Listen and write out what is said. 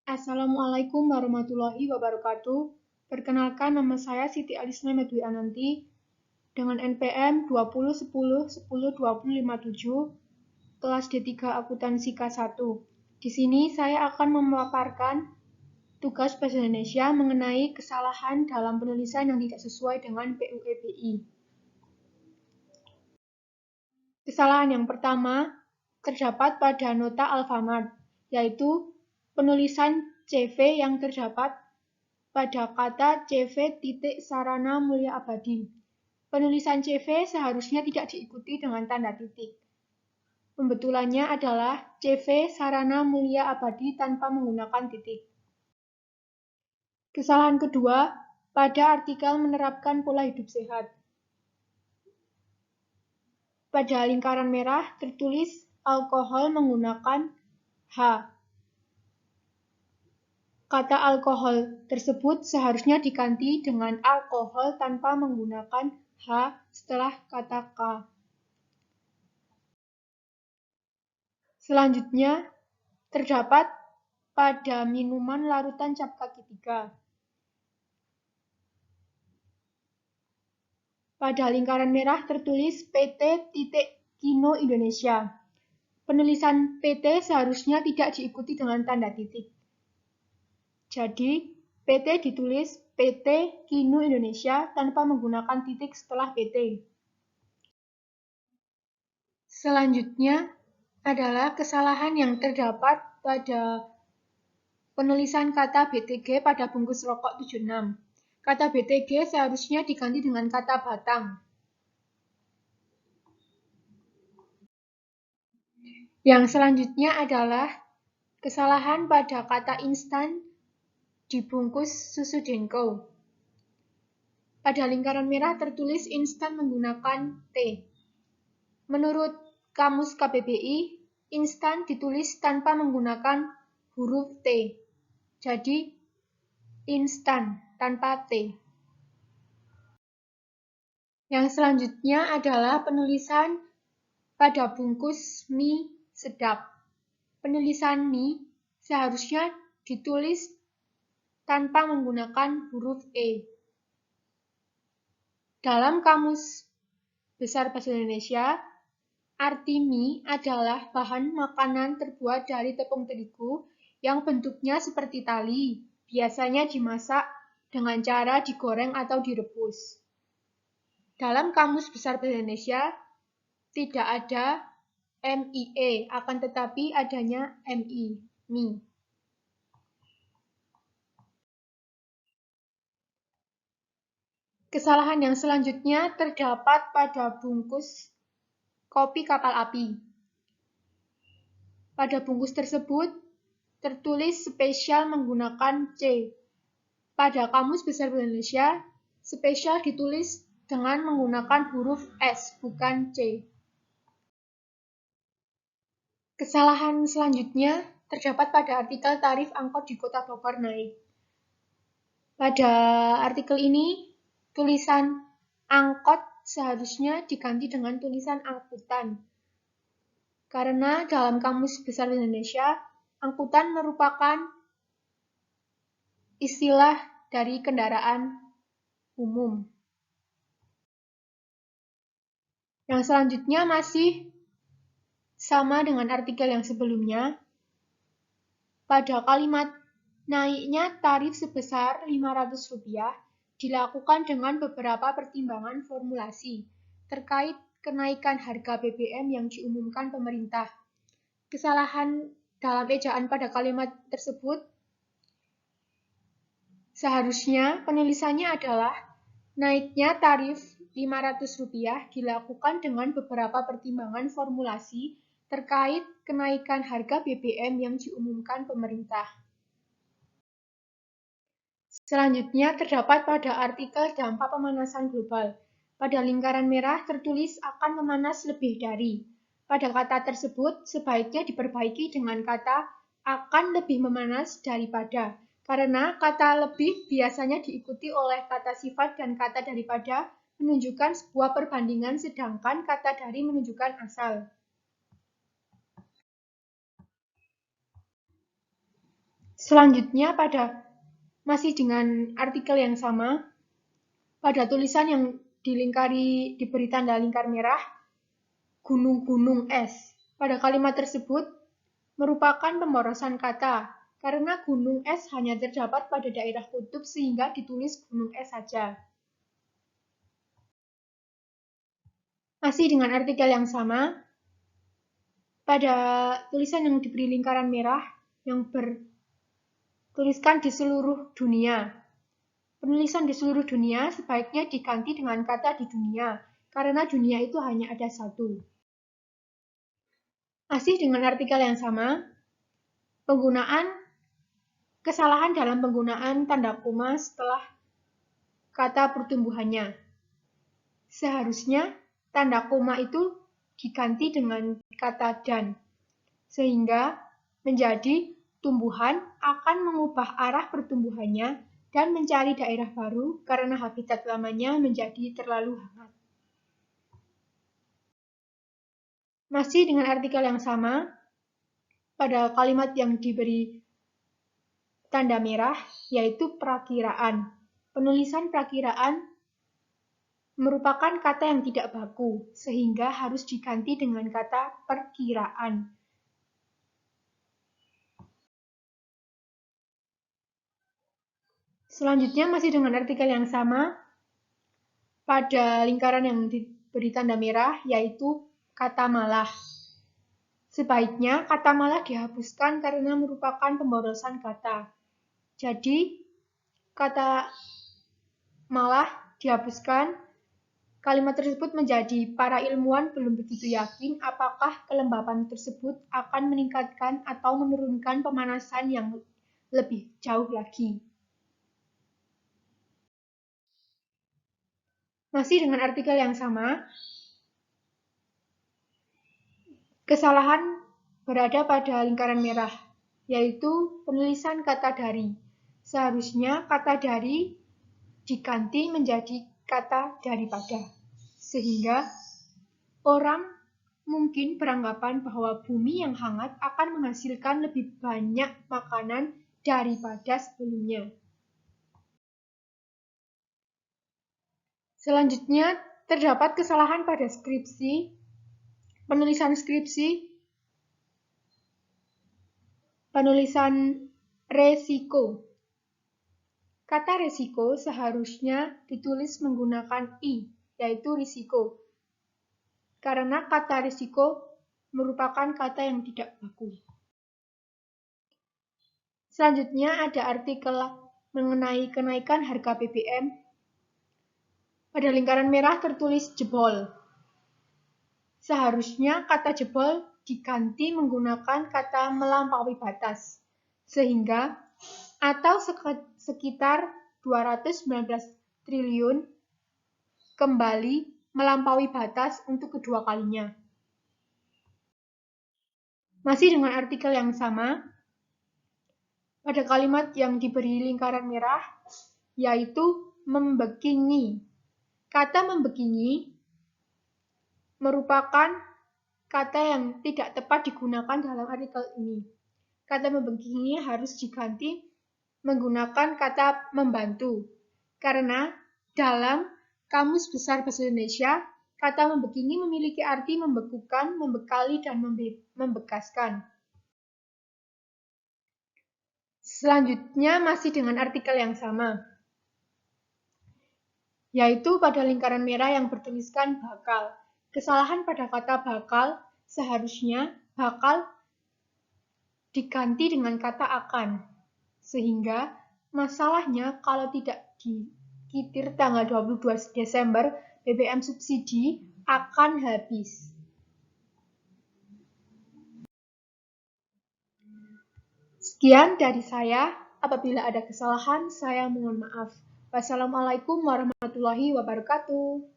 Assalamualaikum warahmatullahi wabarakatuh. Perkenalkan, nama saya Siti Alisna Medwi Ananti dengan NPM 2010102057 kelas D3 Akuntansi K1. Di sini saya akan memaparkan tugas Bahasa Indonesia mengenai kesalahan dalam penulisan yang tidak sesuai dengan PUEBI. Kesalahan yang pertama terdapat pada nota Alfamart, yaitu penulisan CV yang terdapat pada kata CV titik sarana mulia abadi. Penulisan CV seharusnya tidak diikuti dengan tanda titik. Pembetulannya adalah CV sarana mulia abadi tanpa menggunakan titik. Kesalahan kedua, pada artikel menerapkan pola hidup sehat. Pada lingkaran merah tertulis alkohol menggunakan H. Kata alkohol tersebut seharusnya diganti dengan alkohol tanpa menggunakan H setelah kata K. Selanjutnya, terdapat pada minuman larutan cap kaki 3. Pada lingkaran merah tertulis PT Kino Indonesia. Penulisan PT seharusnya tidak diikuti dengan tanda titik. Jadi, PT ditulis PT Kino Indonesia tanpa menggunakan titik setelah PT. Selanjutnya adalah kesalahan yang terdapat pada penulisan kata BTG pada bungkus rokok 76. Kata BTG seharusnya diganti dengan kata batang. Yang selanjutnya adalah kesalahan pada kata instan di bungkus susu Denko. Pada lingkaran merah tertulis instan menggunakan T. Menurut Kamus KBBI, instan ditulis tanpa menggunakan huruf T. Jadi, instan tanpa T. Yang selanjutnya adalah penulisan pada bungkus mie sedap. Penulisan mie seharusnya ditulis tanpa menggunakan huruf E. Dalam Kamus Besar Bahasa Indonesia, arti mie adalah bahan makanan terbuat dari tepung terigu yang bentuknya seperti tali, biasanya dimasak dengan cara digoreng atau direbus. Dalam Kamus Besar Bahasa Indonesia, tidak ada MIE, akan tetapi adanya MI, mie. Kesalahan yang selanjutnya terdapat pada bungkus kopi kapal api. Pada bungkus tersebut tertulis spesial menggunakan C. Pada Kamus Besar Bahasa Indonesia, spesial ditulis dengan menggunakan huruf S, bukan C. Kesalahan selanjutnya terdapat pada artikel tarif angkot di Kota Bogor naik. Pada artikel ini, tulisan angkot seharusnya diganti dengan tulisan angkutan. Karena dalam Kamus Besar Indonesia, angkutan merupakan istilah dari kendaraan umum. Yang selanjutnya masih sama dengan artikel yang sebelumnya. Pada kalimat naiknya tarif sebesar Rp500 dilakukan dengan beberapa pertimbangan formulasi terkait kenaikan harga BBM yang diumumkan pemerintah. Kesalahan dalam ejaan pada kalimat tersebut seharusnya penulisannya adalah naiknya tarif Rp500 dilakukan dengan beberapa pertimbangan formulasi terkait kenaikan harga BBM yang diumumkan pemerintah. Selanjutnya terdapat pada artikel dampak pemanasan global. Pada lingkaran merah tertulis akan memanas lebih dari. Pada kata tersebut sebaiknya diperbaiki dengan kata akan lebih memanas daripada. Karena kata lebih biasanya diikuti oleh kata sifat dan kata daripada menunjukkan sebuah perbandingan sedangkan kata dari menunjukkan asal. Selanjutnya masih dengan artikel yang sama, pada tulisan yang diberi tanda lingkar merah, gunung-gunung es. Pada kalimat tersebut merupakan pemborosan kata, karena gunung es hanya terdapat pada daerah kutub sehingga ditulis gunung es saja. Masih dengan artikel yang sama, pada tulisan yang diberi lingkaran merah yang bertuliskan di seluruh dunia. Penulisan di seluruh dunia sebaiknya diganti dengan kata di dunia, karena dunia itu hanya ada satu. Masih dengan artikel yang sama, kesalahan dalam penggunaan tanda koma setelah kata pertumbuhannya. Seharusnya tanda koma itu diganti dengan kata dan, sehingga menjadi tumbuhan akan mengubah arah pertumbuhannya dan mencari daerah baru karena habitat lamanya menjadi terlalu hangat. Masih dengan artikel yang sama, pada kalimat yang diberi tanda merah, yaitu prakiraan. Penulisan prakiraan merupakan kata yang tidak baku, sehingga harus diganti dengan kata perkiraan. Selanjutnya masih dengan artikel yang sama, pada lingkaran yang diberi tanda merah, yaitu kata malah. Sebaiknya kata malah dihapuskan karena merupakan pemborosan kata. Jadi, kata malah dihapuskan. Kalimat tersebut menjadi para ilmuwan belum begitu yakin apakah kelembapan tersebut akan meningkatkan atau menurunkan pemanasan yang lebih jauh lagi. Masih dengan artikel yang sama, kesalahan berada pada lingkaran merah, yaitu penulisan kata dari. Seharusnya kata dari diganti menjadi kata daripada, sehingga orang mungkin beranggapan bahwa bumi yang hangat akan menghasilkan lebih banyak makanan daripada sebelumnya. Selanjutnya, terdapat kesalahan pada penulisan resiko. Kata resiko seharusnya ditulis menggunakan i, yaitu risiko. Karena kata risiko merupakan kata yang tidak baku. Selanjutnya ada artikel mengenai kenaikan harga BBM. Pada lingkaran merah tertulis jebol. Seharusnya kata jebol diganti menggunakan kata melampaui batas, sehingga atau sekitar 219 triliun kembali melampaui batas untuk kedua kalinya. Masih dengan artikel yang sama, pada kalimat yang diberi lingkaran merah, yaitu membekingi. Kata membekingi merupakan kata yang tidak tepat digunakan dalam artikel ini. Kata membekingi harus diganti menggunakan kata membantu. Karena dalam Kamus Besar Bahasa Indonesia, kata membekingi memiliki arti membekukan, membekali, dan membekaskan. Selanjutnya masih dengan artikel yang sama, yaitu pada lingkaran merah yang bertuliskan bakal. Kesalahan pada kata bakal, seharusnya bakal diganti dengan kata akan. Sehingga masalahnya kalau tidak dikitir tanggal 22 Desember, BBM subsidi akan habis. Sekian dari saya. Apabila ada kesalahan, saya mohon maaf. Wassalamualaikum warahmatullahi wabarakatuh.